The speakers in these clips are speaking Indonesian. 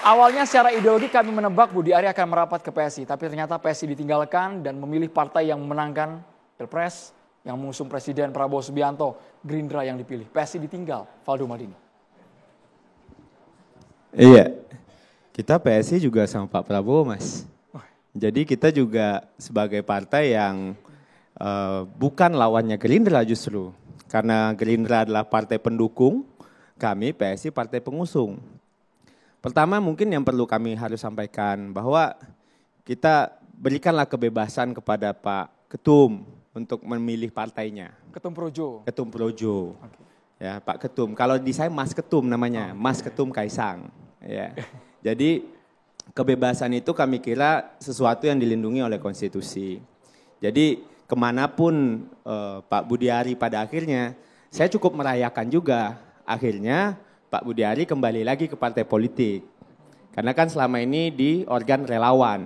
Awalnya secara ideologi kami menebak Budi Ari akan merapat ke PSI, tapi ternyata PSI ditinggalkan dan memilih partai yang memenangkan Pilpres yang mengusung Presiden Prabowo Subianto, Gerindra yang dipilih. PSI ditinggal, Valdo Maldini. Iya, kita PSI juga sama Pak Prabowo, Mas. Jadi kita juga sebagai partai yang bukan lawannya Gerindra justru. Karena Gerindra adalah partai pendukung, kami PSI partai pengusung. Pertama mungkin yang perlu kami harus sampaikan bahwa kita berikanlah kebebasan kepada Pak Ketum untuk memilih partainya. Ketum Projo. Ketum Projo. Okay. Ya, Pak Ketum. Kalau di saya Mas Ketum namanya, Mas Ketum Kaisang. Ya. Jadi kebebasan itu kami kira sesuatu yang dilindungi oleh konstitusi. Jadi kemanapun Pak Budi Ari pada akhirnya, saya cukup merayakan juga. Akhirnya Pak Budi Ari kembali lagi ke partai politik. Karena kan selama ini di organ relawan.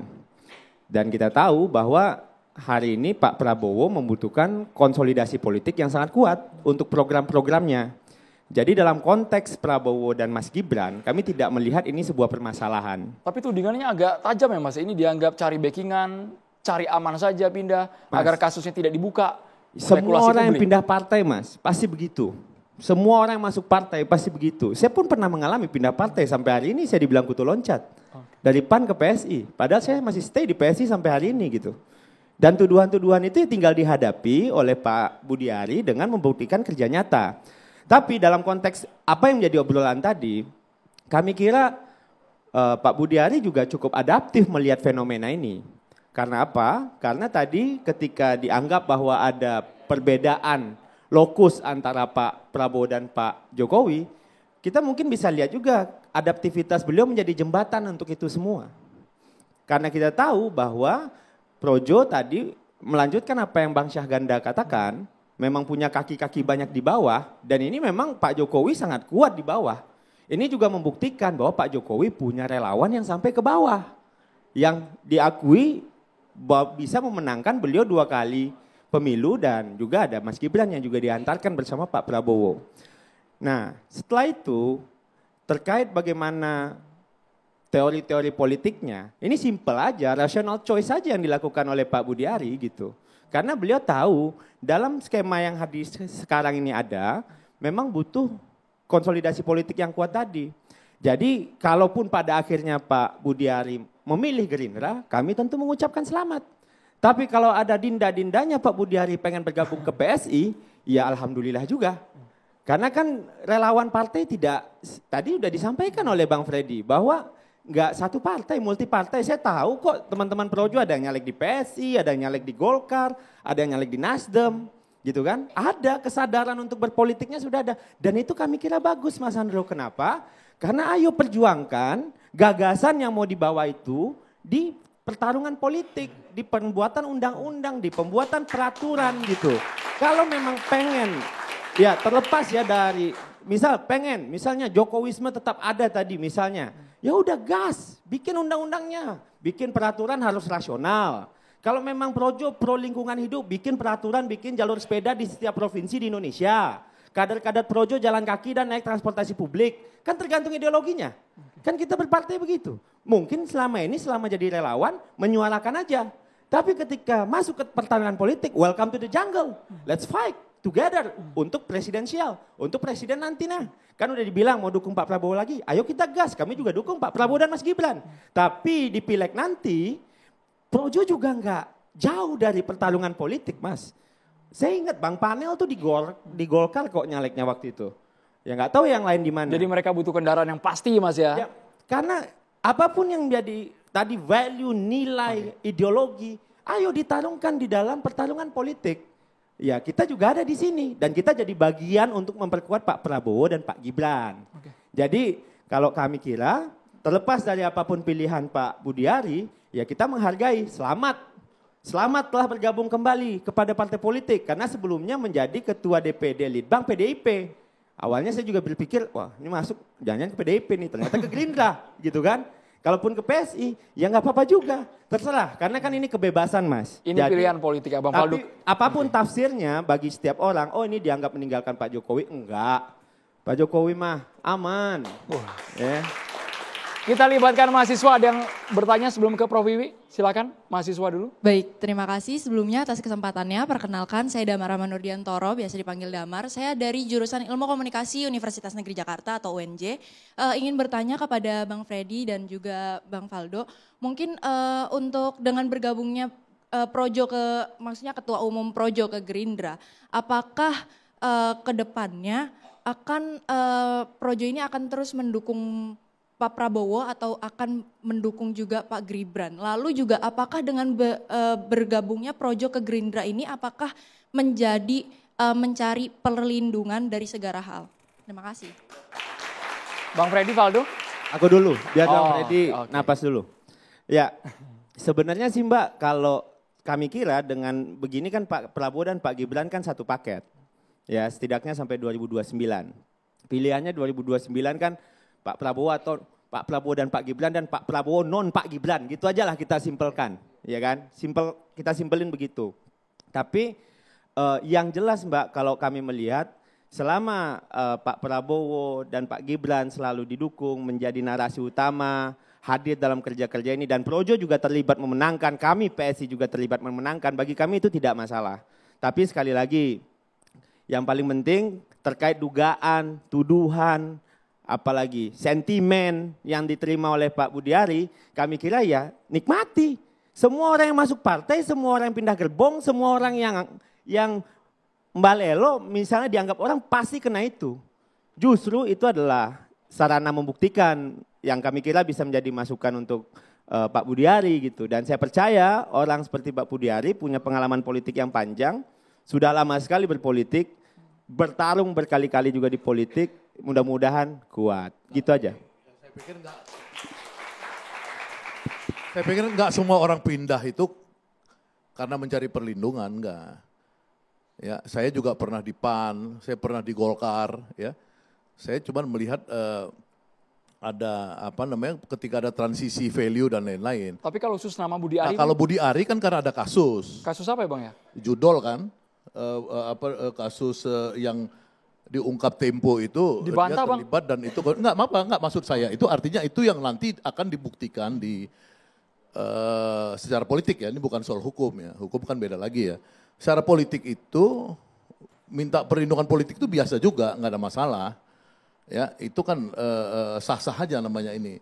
Dan kita tahu bahwa hari ini Pak Prabowo membutuhkan konsolidasi politik yang sangat kuat untuk program-programnya. Jadi dalam konteks Prabowo dan Mas Gibran, kami tidak melihat ini sebuah permasalahan. Tapi tudingannya agak tajam ya Mas, ini dianggap cari backingan, cari aman saja pindah, Mas, agar kasusnya tidak dibuka. Semua orang yang pindah partai Mas, pasti begitu. Semua orang yang masuk partai pasti begitu. Saya pun pernah mengalami pindah partai, sampai hari ini saya dibilang kutu loncat. Dari PAN ke PSI, padahal saya masih stay di PSI sampai hari ini gitu. Dan tuduhan-tuduhan itu tinggal dihadapi oleh Pak Budi Ari dengan membuktikan kerja nyata. Tapi dalam konteks apa yang menjadi obrolan tadi, kami kira Pak Budi Ari juga cukup adaptif melihat fenomena ini. Karena apa? Karena tadi ketika dianggap bahwa ada perbedaan lokus antara Pak Prabowo dan Pak Jokowi, kita mungkin bisa lihat juga adaptivitas beliau menjadi jembatan untuk itu semua. Karena kita tahu bahwa Projo tadi melanjutkan apa yang Bang Syahganda katakan, memang punya kaki-kaki banyak di bawah, dan ini memang Pak Jokowi sangat kuat di bawah. Ini juga membuktikan bahwa Pak Jokowi punya relawan yang sampai ke bawah, yang diakui bisa memenangkan beliau 2 kali pemilu, dan juga ada Mas Gibran yang juga diantarkan bersama Pak Prabowo. Nah, setelah itu terkait bagaimana teori-teori politiknya, ini simpel aja, rational choice saja yang dilakukan oleh Pak Budi Ari gitu. Karena beliau tahu dalam skema yang hadis sekarang ini ada, memang butuh konsolidasi politik yang kuat tadi. Jadi kalaupun pada akhirnya Pak Budi Ari memilih Gerindra, kami tentu mengucapkan selamat. Tapi kalau ada dinda-dindanya Pak Budi Ari pengen bergabung ke PSI, ya alhamdulillah juga. Karena kan relawan partai tidak, tadi sudah disampaikan oleh Bang Freddy, bahwa nggak satu partai, multi partai. Saya tahu kok teman-teman Projo ada yang nyalek di PSI, ada yang nyalek di Golkar, ada yang nyalek di Nasdem, gitu kan. Ada kesadaran untuk berpolitiknya sudah ada. Dan itu kami kira bagus Mas Andro, kenapa? Karena ayo perjuangkan gagasan yang mau dibawa itu di pertarungan politik, di pembuatan undang-undang, di pembuatan peraturan gitu. Kalau memang pengen, ya terlepas ya dari, misalnya Jokowisme tetap ada tadi misalnya, ya udah gas, bikin undang-undangnya, bikin peraturan harus rasional. Kalau memang Projo pro lingkungan hidup, bikin peraturan, bikin jalur sepeda di setiap provinsi di Indonesia. Kader-kader Projo jalan kaki dan naik transportasi publik, kan tergantung ideologinya. Kan kita berpartai begitu. Mungkin selama ini, selama jadi relawan, menyuarakan aja. Tapi ketika masuk ke pertarungan politik, welcome to the jungle. Let's fight together untuk presidensial, untuk presiden nanti nah. Kan udah dibilang mau dukung Pak Prabowo lagi, ayo kita gas, kami juga dukung Pak Prabowo dan Mas Gibran. Tapi di pileg nanti, Projo juga nggak jauh dari pertarungan politik Mas. Saya ingat Bang Panel tuh di Golkar kok nyaleknya waktu itu. Ya nggak tahu yang lain di mana. Jadi mereka butuh kendaraan yang pasti Mas ya. Ya karena apapun yang jadi tadi value, nilai, ideologi, ayo ditarungkan di dalam pertarungan politik. Ya kita juga ada di sini dan kita jadi bagian untuk memperkuat Pak Prabowo dan Pak Gibran. Jadi kalau kami kira terlepas dari apapun pilihan Pak Budi Ari, ya kita menghargai, selamat telah bergabung kembali kepada partai politik karena sebelumnya menjadi ketua DPD Litbang PDIP. Awalnya saya juga berpikir, wah ini masuk jangan ke PDIP nih, ternyata ke Gerindra gitu kan. Kalaupun ke PSI, ya nggak apa-apa juga, terserah. Karena kan ini kebebasan Mas. Ini jadi, pilihan politik Abang Faldo. Apapun tafsirnya bagi setiap orang, oh ini dianggap meninggalkan Pak Jokowi, enggak. Pak Jokowi mah aman. Wah. Ya. Kita libatkan mahasiswa. Ada yang bertanya sebelum ke Prof. Wiwi? Silakan mahasiswa dulu. Baik, terima kasih sebelumnya atas kesempatannya. Perkenalkan, saya Damar Rahman Nurdiantoro, biasa dipanggil Damar. Saya dari jurusan Ilmu Komunikasi Universitas Negeri Jakarta atau UNJ. Ingin bertanya kepada Bang Freddy dan juga Bang Faldo, mungkin untuk dengan bergabungnya Projo maksudnya Ketua Umum Projo ke Gerindra, apakah ke depannya Projo ini akan terus mendukung Pak Prabowo atau akan mendukung juga Pak Gibran? Lalu juga apakah dengan bergabungnya Projo ke Gerindra ini apakah menjadi mencari perlindungan dari segala hal? Terima kasih. Bang Freddy, Faldo? Aku dulu, biar Bang Freddy okay. napas dulu. Ya, sebenarnya sih Mbak, kalau kami kira dengan begini kan Pak Prabowo dan Pak Gibran kan satu paket. Ya, setidaknya sampai 2029. Pilihannya 2029 kan Pak Prabowo dan Pak Gibran dan Pak Prabowo non Pak Gibran, gitu aja lah kita simpelkan, ya kan? Kita simpelin begitu. Tapi yang jelas Mbak, kalau kami melihat selama Pak Prabowo dan Pak Gibran selalu didukung menjadi narasi utama, hadir dalam kerja-kerja ini dan Projo juga terlibat memenangkan, kami PSI juga terlibat memenangkan, bagi kami itu tidak masalah. Tapi sekali lagi, yang paling penting terkait dugaan, tuduhan, apalagi sentimen yang diterima oleh Pak Budiari, kami kira ya nikmati. Semua orang yang masuk partai, semua orang yang pindah gerbong, semua orang yang mbalelo misalnya dianggap orang pasti kena itu. Justru itu adalah sarana membuktikan yang kami kira bisa menjadi masukan untuk Pak Budiari gitu. Dan saya percaya orang seperti Pak Budiari punya pengalaman politik yang panjang, sudah lama sekali berpolitik, bertarung berkali-kali juga di politik, mudah-mudahan kuat. Gitu aja. Saya pikir enggak semua orang pindah itu karena mencari perlindungan, enggak. Ya, saya juga pernah di PAN, saya pernah di Golkar, ya. Saya cuma melihat ada ketika ada transisi value dan lain-lain. Tapi kalau khusus nama Budi Ari. Nah, kalau Budi Ari kan karena ada kasus. Kasus apa ya Bang ya? Judol kan, kasus yang diungkap Tempo itu dibantah, dia terlibat Bang. Dan itu enggak maksud saya itu artinya itu yang nanti akan dibuktikan di secara politik ya, ini bukan soal hukum ya, hukum kan beda lagi ya. Secara politik itu minta perlindungan politik itu biasa juga, nggak ada masalah. Ya, itu kan sah-sah aja namanya ini.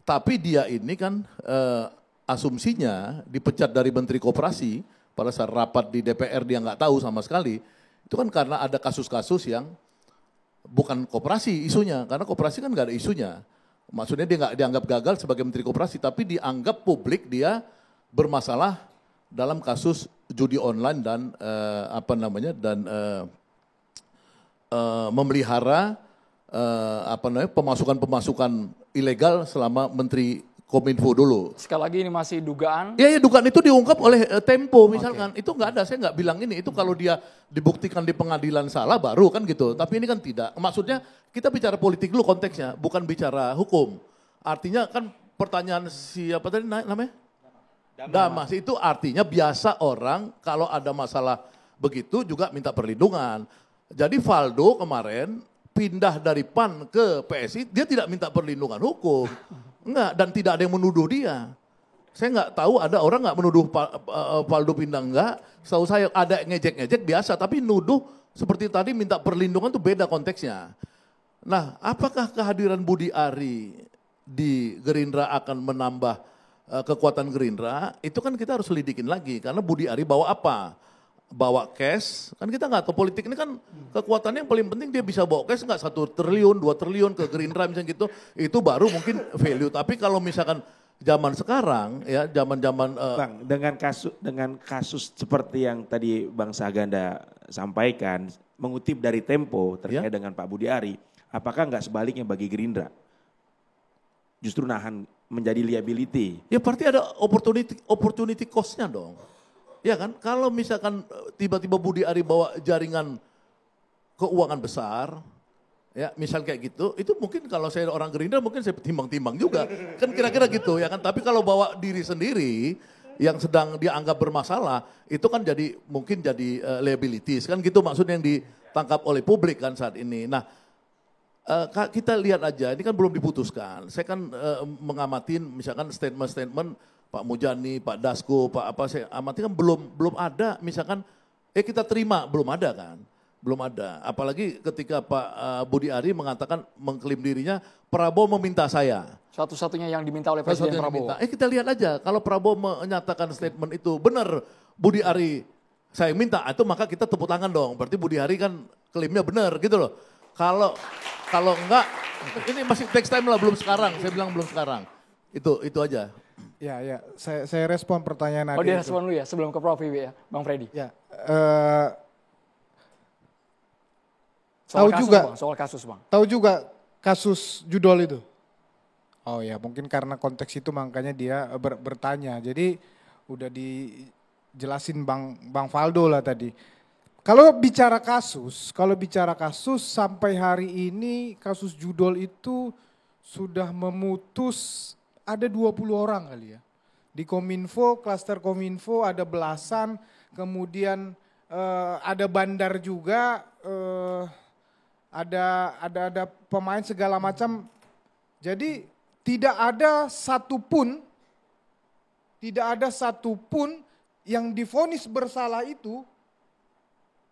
Tapi dia ini kan asumsinya dipecat dari Menteri Koperasi pada saat rapat di DPR dia nggak tahu sama sekali. Itu kan karena ada kasus-kasus yang bukan koperasi isunya, karena koperasi kan nggak ada isunya. Maksudnya dia nggak dianggap gagal sebagai Menteri Koperasi, tapi dianggap publik dia bermasalah dalam kasus judi online dan memelihara pemasukan ilegal selama Menteri Kominfo dulu. Sekali lagi ini masih dugaan. Iya, dugaan itu diungkap oleh Tempo misalkan. Okay. Itu nggak ada, saya nggak bilang ini. Itu kalau dia dibuktikan di pengadilan salah baru kan gitu. Tapi ini kan tidak. Maksudnya kita bicara politik dulu konteksnya, bukan bicara hukum. Artinya kan pertanyaan siapa tadi namanya? Damas. Itu artinya biasa orang kalau ada masalah begitu juga minta perlindungan. Jadi Faldo kemarin pindah dari PAN ke PSI, dia tidak minta perlindungan hukum. Enggak, dan tidak ada yang menuduh dia. Saya nggak tahu ada orang nggak menuduh Faldo pindah enggak. Setahu saya ada ngejek-ngejek biasa, tapi nuduh seperti tadi minta perlindungan itu beda konteksnya. Nah, apakah kehadiran Budi Ari di Gerindra akan menambah kekuatan Gerindra? Itu kan kita harus lidikin lagi, karena Budi Ari bawa apa? Bawa cash, kan kita nggak tahu politik ini kan kekuatannya yang paling penting dia bisa bawa cash nggak 1 triliun, 2 triliun ke Gerindra misalnya gitu, itu baru mungkin value. Tapi kalau misalkan zaman sekarang ya, zaman-zaman Bang, dengan kasus seperti yang tadi Bang Saganda sampaikan, mengutip dari Tempo terkait dengan Pak Budi Ari, apakah nggak sebaliknya bagi Gerindra? Justru nahan menjadi liability. Ya berarti ada opportunity cost-nya dong. Ya kan, kalau misalkan tiba-tiba Budi Ari bawa jaringan keuangan besar, ya misal kayak gitu, itu mungkin kalau saya orang Gerindra mungkin saya timbang-timbang juga, kan kira-kira gitu ya kan. Tapi kalau bawa diri sendiri yang sedang dianggap bermasalah, itu kan mungkin jadi liabilities kan gitu maksudnya yang ditangkap oleh publik kan saat ini. Nah, kita lihat aja, ini kan belum diputuskan. Saya kan mengamatin misalkan statement-statement Pak Mujani, Pak Dasko, Pak apa saya amati kan belum ada misalkan kita terima, belum ada kan. Belum ada. Apalagi ketika Pak Budi Ari mengatakan mengklaim dirinya Prabowo meminta saya. Satu-satunya yang diminta oleh Presiden Prabowo. Kita lihat aja kalau Prabowo menyatakan statement itu benar Budi Ari saya minta itu maka kita tepuk tangan dong. Berarti Budi Ari kan klaimnya benar gitu loh. Kalau enggak ini masih text time lah belum sekarang. Saya bilang belum sekarang. Itu aja. Ya, saya respon pertanyaan Ade. Oh dia respon dulu ya sebelum ke Prof Wiwi ya, Bang Freddy. Ya, soal kasus bang. Tahu juga kasus judol itu? Oh ya, mungkin karena konteks itu makanya dia bertanya. Jadi udah dijelasin Bang Faldo lah tadi. Kalau bicara kasus sampai hari ini kasus judol itu sudah memutus ada 20 orang kali ya. Di Kominfo, klaster Kominfo ada belasan, kemudian ada bandar juga, ada pemain segala macam. Jadi tidak ada satupun yang divonis bersalah itu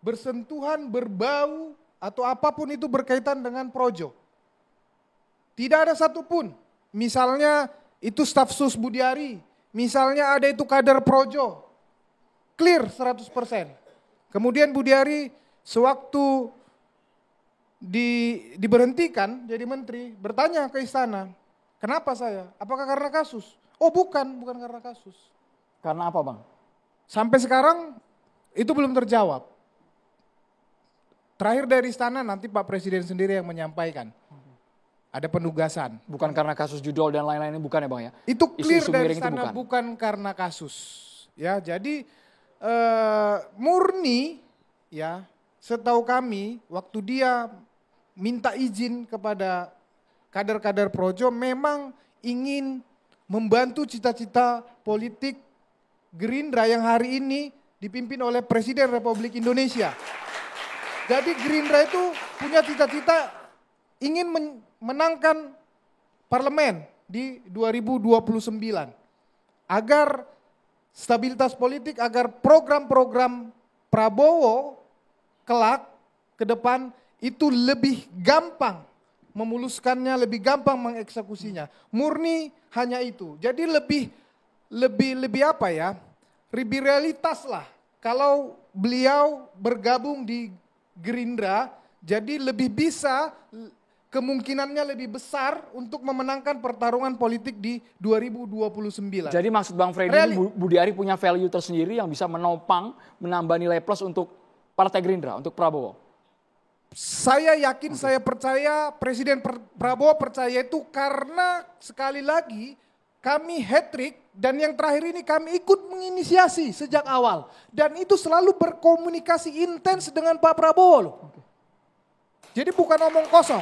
bersentuhan, berbau atau apapun itu berkaitan dengan projo. Tidak ada satupun. Misalnya itu staf sus Budi Ari, misalnya ada itu kader projo. Clear 100%. Kemudian Budi Ari sewaktu diberhentikan jadi menteri, bertanya ke istana, kenapa saya? Apakah karena kasus? Oh bukan karena kasus. Karena apa bang? Sampai sekarang itu belum terjawab. Terakhir dari istana nanti Pak Presiden sendiri yang menyampaikan. Ada penugasan. Bukan karena kasus judol dan lain-lain ini bukan ya bang ya? Itu clear Isu-isu dari miring istana itu bukan karena kasus. Ya, jadi murni ya setahu kami waktu dia minta izin kepada kader-kader projo memang ingin membantu cita-cita politik Gerindra yang hari ini dipimpin oleh Presiden Republik Indonesia. Jadi Gerindra itu punya cita-cita ingin menangkan parlemen di 2029. Agar stabilitas politik, agar program-program Prabowo kelak ke depan itu lebih gampang memuluskannya, lebih gampang mengeksekusinya. Murni hanya itu. Jadi lebih apa ya? Lebih realitas lah. Kalau beliau bergabung di Gerindra, jadi lebih bisa kemungkinannya lebih besar untuk memenangkan pertarungan politik di 2029. Jadi maksud Bang Freddy ini Budi Ari punya value tersendiri yang bisa menopang, menambah nilai plus untuk Partai Gerindra, untuk Prabowo. Saya yakin, saya percaya Presiden Prabowo percaya itu karena sekali lagi kami hat-trick dan yang terakhir ini kami ikut menginisiasi sejak awal. Dan itu selalu berkomunikasi intens dengan Pak Prabowo loh. Jadi bukan omong kosong,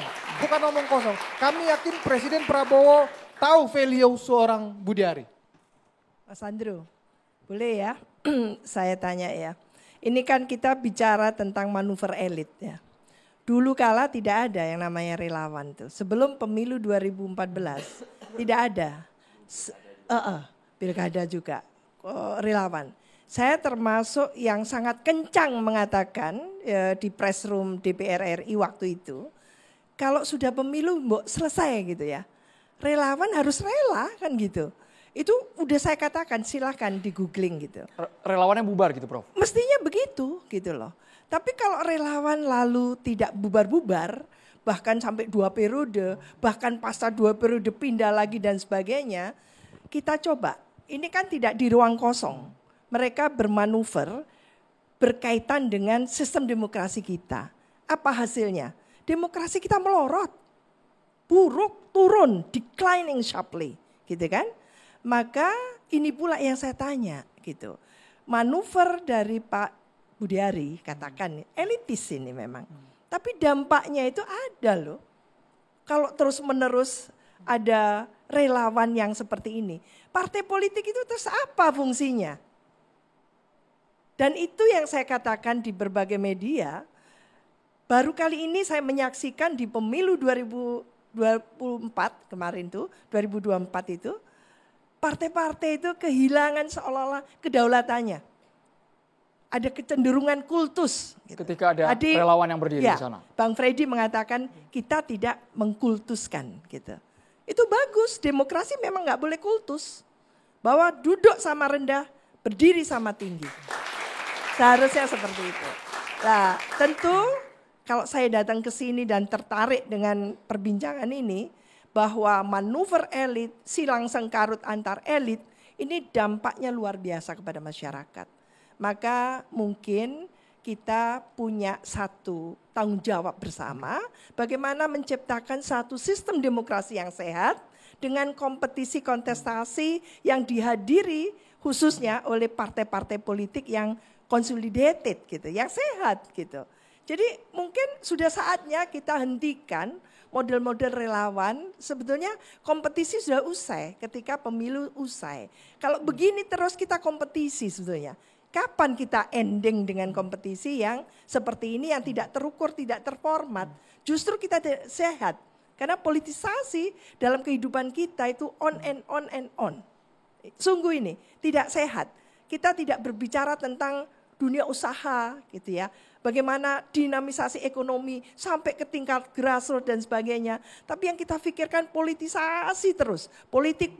Kami yakin Presiden Prabowo tahu value seorang Budi Ari. Mas Andrew, boleh ya saya tanya ya. Ini kan kita bicara tentang manuver elit ya. Dulu kala tidak ada yang namanya relawan tuh. Sebelum pemilu 2014 tidak ada. Pilkada juga relawan. Saya termasuk yang sangat kencang mengatakan di press room DPR RI waktu itu, kalau sudah pemilu selesai gitu ya, relawan harus rela kan gitu. Itu udah saya katakan, silahkan di googling gitu. Relawannya bubar gitu Prof? Mestinya begitu gitu loh. Tapi kalau relawan lalu tidak bubar-bubar, bahkan sampai 2 periode, bahkan pasca 2 periode pindah lagi dan sebagainya, kita coba, ini kan tidak di ruang kosong. Mereka bermanuver berkaitan dengan sistem demokrasi kita. Apa hasilnya? Demokrasi kita melorot, buruk, turun, declining sharply, gitu kan? Maka ini pula yang saya tanya, gitu. Manuver dari Pak Budi Ari, katakan elitis ini memang. Tapi dampaknya itu ada loh. Kalau terus-menerus ada relawan yang seperti ini. Partai politik itu terus apa fungsinya? Dan itu yang saya katakan di berbagai media, Baru kali ini saya menyaksikan di pemilu 2024 kemarin tuh, 2024 itu, partai-partai itu kehilangan seolah-olah kedaulatannya. Ada kecenderungan kultus. Gitu. Ketika ada relawan yang berdiri ya, di sana. Bang Freddy mengatakan kita tidak mengkultuskan gitu. Itu bagus, demokrasi memang nggak boleh kultus. Bahwa duduk sama rendah, berdiri sama tinggi. Seharusnya seperti itu. Nah, tentu kalau saya datang ke sini dan tertarik dengan perbincangan ini, bahwa manuver elit, silang sengkarut antar elit, ini dampaknya luar biasa kepada masyarakat. Maka mungkin kita punya satu tanggung jawab bersama, bagaimana menciptakan satu sistem demokrasi yang sehat, dengan kompetisi kontestasi yang dihadiri khususnya oleh partai-partai politik yang consolidated gitu, yang sehat gitu. Jadi mungkin sudah saatnya kita hentikan model-model relawan. Sebetulnya kompetisi sudah usai ketika pemilu usai. Kalau begini terus kita kompetisi sebetulnya. Kapan kita ending dengan kompetisi yang seperti ini yang tidak terukur, tidak terformat. Justru kita sehat. Karena politisasi dalam kehidupan kita itu on and on and on. Sungguh ini tidak sehat. Kita tidak berbicara tentang dunia usaha gitu ya. Bagaimana dinamisasi ekonomi sampai ke tingkat grassroots dan sebagainya. Tapi yang kita pikirkan politisasi terus. Politik,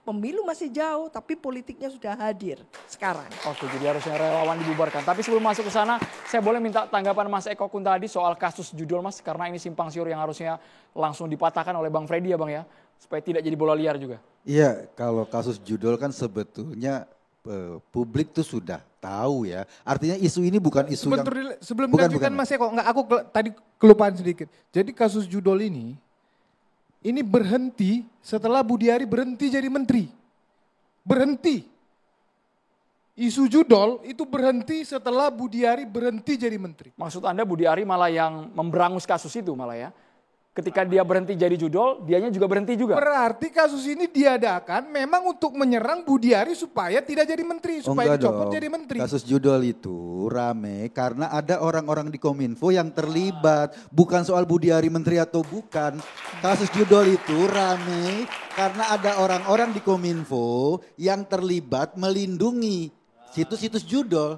pemilu masih jauh tapi politiknya sudah hadir sekarang. Oke, jadi harusnya relawan dibubarkan. Tapi sebelum masuk ke sana, saya boleh minta tanggapan Mas Eko Kun tadi soal kasus judul Mas. Karena ini simpang siur yang harusnya langsung dipatahkan oleh Bang Freddy ya Bang ya. Supaya tidak jadi bola liar juga. Iya, kalau kasus judul kan sebetulnya publik tuh sudah tahu ya. Artinya isu ini bukan isu sebelum dilanjutkan Mas Eko, aku tadi kelupaan sedikit. Jadi kasus judul ini berhenti setelah Budiari berhenti jadi menteri. Berhenti. Isu judul itu berhenti setelah Budiari berhenti jadi menteri. Maksud Anda Budiari malah yang memberangus kasus itu malah ya? Ketika dia berhenti jadi judol, dianya juga berhenti juga. Berarti kasus ini diadakan memang untuk menyerang Budiari supaya tidak jadi menteri, supaya dicopot jadi menteri. Kasus judol itu rame karena ada orang-orang di Kominfo yang terlibat. Bukan soal Budiari menteri atau bukan. Kasus judol itu rame karena ada orang-orang di Kominfo yang terlibat melindungi situs-situs judol.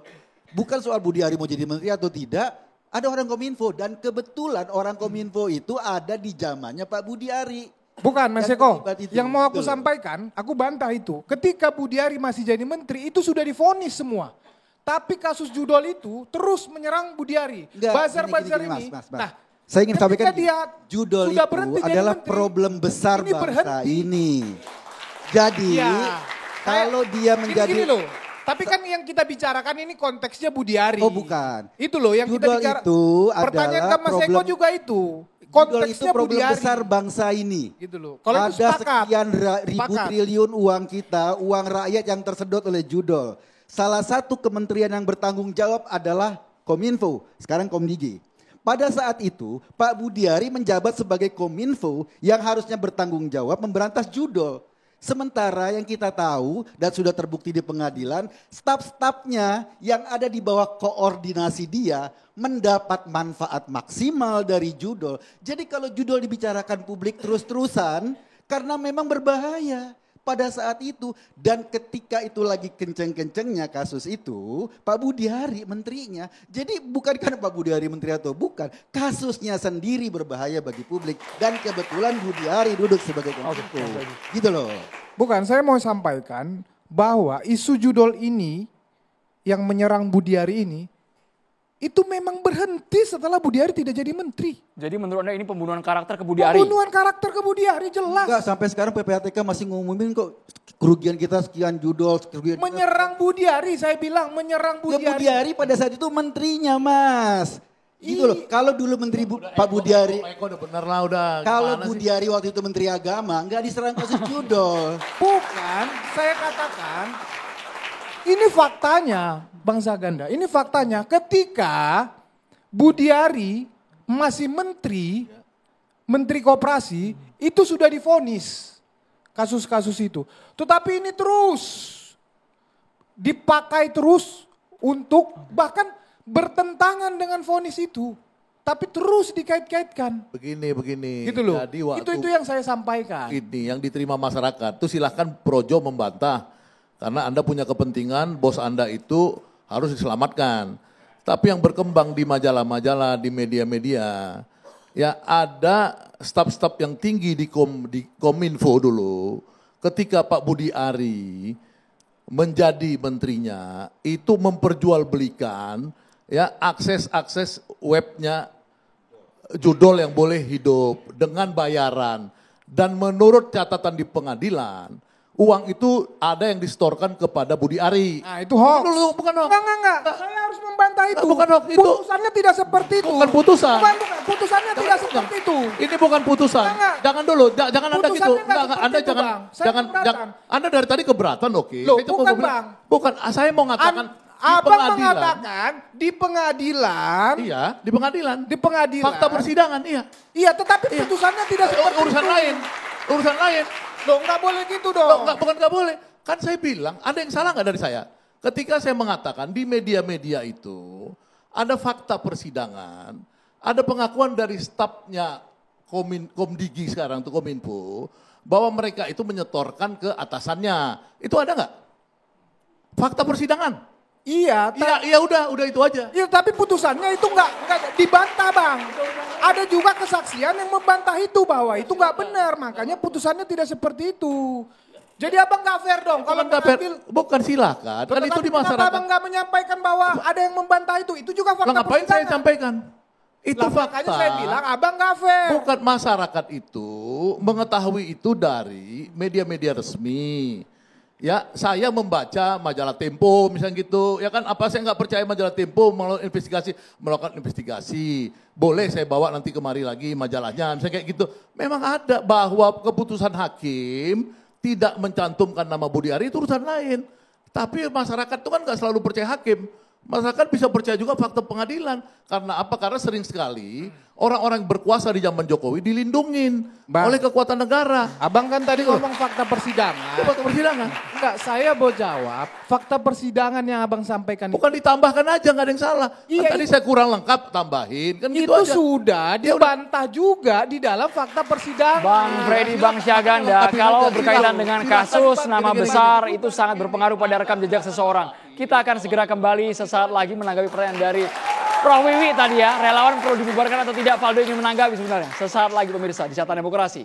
Bukan soal Budiari mau jadi menteri atau tidak. Ada orang Kominfo dan kebetulan orang Kominfo itu ada di zamannya Pak Budiari. Bukan Mas Eko, yang mau aku sampaikan, aku bantah itu. Ketika Budiari masih jadi menteri itu sudah divonis semua. Tapi kasus judol itu terus menyerang Budiari. Bazar-bazar ini. Mas. Nah, saya ingin sampaikan dia judol sudah itu adalah menteri, problem besar bangsa ini. Jadi kalau dia menjadi... Gini loh. Tapi kan yang kita bicarakan ini konteksnya Budiari. Oh bukan. Itu loh yang judol kita bicara. Itu pertanyaan ke Mas Eko juga itu. Judol itu problem Budiari. besar bangsa ini. Gitu loh. Kalau ada sekian ribu triliun uang kita, uang rakyat yang tersedot oleh judol. Salah satu kementerian yang bertanggung jawab adalah Kominfo, sekarang Komdigi. Pada saat itu Pak Budiari menjabat sebagai Kominfo yang harusnya bertanggung jawab memberantas judol. Sementara yang kita tahu dan sudah terbukti di pengadilan, staf-stafnya yang ada di bawah koordinasi dia mendapat manfaat maksimal dari judol. Jadi kalau judol dibicarakan publik terus-terusan karena memang berbahaya pada saat itu. Dan ketika itu lagi kenceng-kencengnya kasus itu, Pak Budiari menterinya. Jadi bukan karena Pak Budiari menteri atau bukan, kasusnya sendiri berbahaya bagi publik. Dan kebetulan Budiari duduk sebagai Kominfo. Gitu loh. Bukan, saya mau sampaikan bahwa isu judol ini yang menyerang Budiari ini, itu memang berhenti setelah Budiari tidak jadi menteri. Jadi menurut Anda ini pembunuhan karakter ke Budiari? Pembunuhan karakter ke Budiari jelas. Enggak, sampai sekarang PPATK masih ngumumin kok kerugian kita sekian judol. Menyerang Budiari, saya bilang menyerang Budiari. Budiari pada saat itu menterinya Mas. Gitu loh, kalau dulu menteri Pak Budiari. Udah bener lah udah. Kalau Budiari waktu itu menteri agama enggak diserang kasus judol. Bukan, saya katakan ini faktanya Bang Saganda, ini faktanya ketika Budiari masih menteri koperasi itu sudah divonis kasus-kasus itu. Tetapi ini terus dipakai terus untuk bahkan bertentangan dengan vonis itu. tapi terus dikait-kaitkan. Begini. Gitu loh. Jadi waktu Itu yang saya sampaikan. ini yang diterima masyarakat, itu silahkan Projo membantah. Karena Anda punya kepentingan, bos Anda itu harus diselamatkan. Tapi yang berkembang di majalah-majalah, di media-media, ya ada staf-staf yang tinggi di Kominfo dulu, ketika Pak Budi Ari menjadi menterinya, itu memperjualbelikan ya akses webnya judul yang boleh hidup dengan bayaran. Dan menurut catatan di pengadilan, uang itu ada yang distorkan kepada Budi Ari. Nah itu hoax. Bukan hoax. Enggak. Saya harus membantah itu. Bukan hoax, itu. Putusannya tidak seperti itu. Bukan putusan. Bukan. Putusannya tidak seperti itu. Ini bukan putusan. Enggak. Jangan dulu, jangan Anda gitu. Putusannya enggak Anda seperti itu, jangan, Bang. Saya keberatan. Anda dari tadi keberatan, oke. Loh, Itu bukan, Bang. Bukan, saya mau mengatakan di Abang pengadilan. mengatakan di pengadilan. Iya, di pengadilan. Di pengadilan. Fakta persidangan, iya. Iya, tetapi putusannya tidak seperti Urusan itu. lain. Urusan lain. Loh, nggak boleh gitu dong. Loh, bukan nggak boleh. Kan saya bilang, ada yang salah nggak dari saya? Ketika saya mengatakan di media-media itu ada fakta persidangan, ada pengakuan dari stafnya Komdigi sekarang tuh Kominfo, bahwa mereka itu menyetorkan ke atasannya. Itu ada nggak? Fakta persidangan. Iya, Iya udah itu aja. iya, tapi putusannya itu nggak dibantah, Bang. Ada juga kesaksian yang membantah itu bahwa itu nggak benar, makanya putusannya tidak seperti itu. Jadi abang nggak fair dong kalau Bukan nggak fair. mengambil. Bukan silakan. Kan itu di Kenapa masyarakat. abang nggak menyampaikan bahwa ada yang membantah itu? Itu juga fakta Lah ngapain saya persidangan. sampaikan? Itu Lah, fakta. makanya saya bilang abang nggak fair. Bukan masyarakat itu mengetahui itu dari media-media resmi. Ya, saya membaca majalah Tempo misalnya gitu. Ya kan, apa saya nggak percaya majalah Tempo melakukan investigasi. Boleh saya bawa nanti kemari lagi majalahnya, misalnya kayak gitu. Memang ada bahwa keputusan hakim tidak mencantumkan nama Budi Ari itu urusan lain. Tapi masyarakat itu kan nggak selalu percaya hakim. Masyarakat bisa percaya juga fakta pengadilan. Karena apa? Karena sering sekali orang-orang yang berkuasa di zaman Jokowi dilindungin Bang. oleh kekuatan negara. Abang kan tadi ngomong fakta persidangan. Itu fakta persidangan. Enggak, saya mau jawab fakta persidangan yang abang sampaikan itu. Bukan ditambahkan aja, nggak ada yang salah. Iya, Tadi saya kurang lengkap, tambahin. Kan gitu Itu aja. sudah dibantah juga di dalam fakta persidangan. Bang Freddy, Bang Syaganda, Tapi kalau nanti berkaitan silakan. dengan Silakan, kasus Pak. nama Gini-gini. besar itu sangat berpengaruh pada rekam jejak seseorang. Kita akan segera kembali sesaat lagi menanggapi pertanyaan dari Prof. Wiwi tadi ya. Relawan perlu dibubarkan atau tidak? Valdo ingin menanggapi sebenarnya. Sesaat lagi pemirsa di Catatan Demokrasi.